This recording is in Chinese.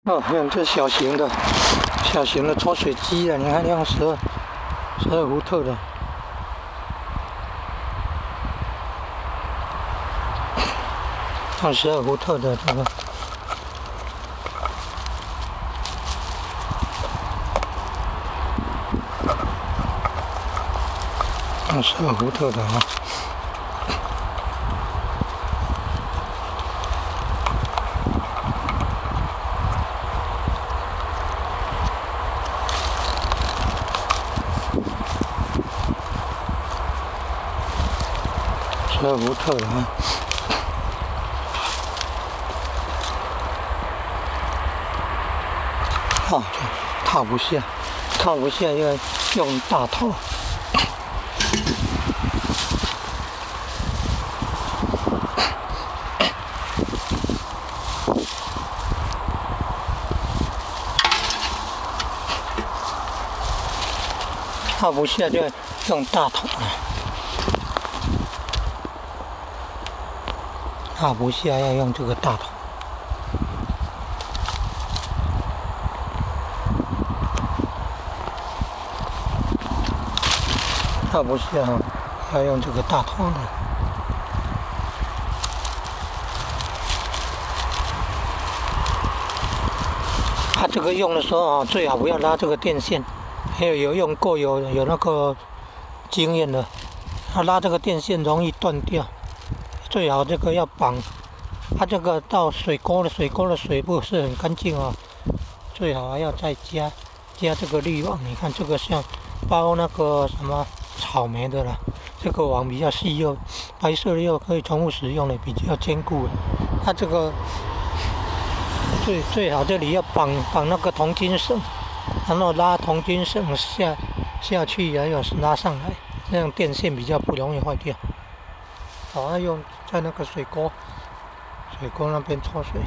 哦，用这小型的抽水机啊，你看用12伏特的，用12伏特的这个，用12伏特的啊。12伏特的啊，哦，套不下，要用大头。套不下就用大头了。套不下要用这个大头。套不下要用这个大头的。这个用的时候最好不要拉这个电线。有用过有那个经验的，拉这个电线容易断掉。最好这个要绑，这个到水沟的水不是很干净最好还要再加这个滤网。你看这个像包那个什么草莓的啦，这个网比较细又白色的又可以重复使用的，比较坚固。它这个最好这里要绑那个铜筋绳，然后拉铜筋绳下去，还有拉上来，这样电线比较不容易坏掉。用在那个水沟那边抽水。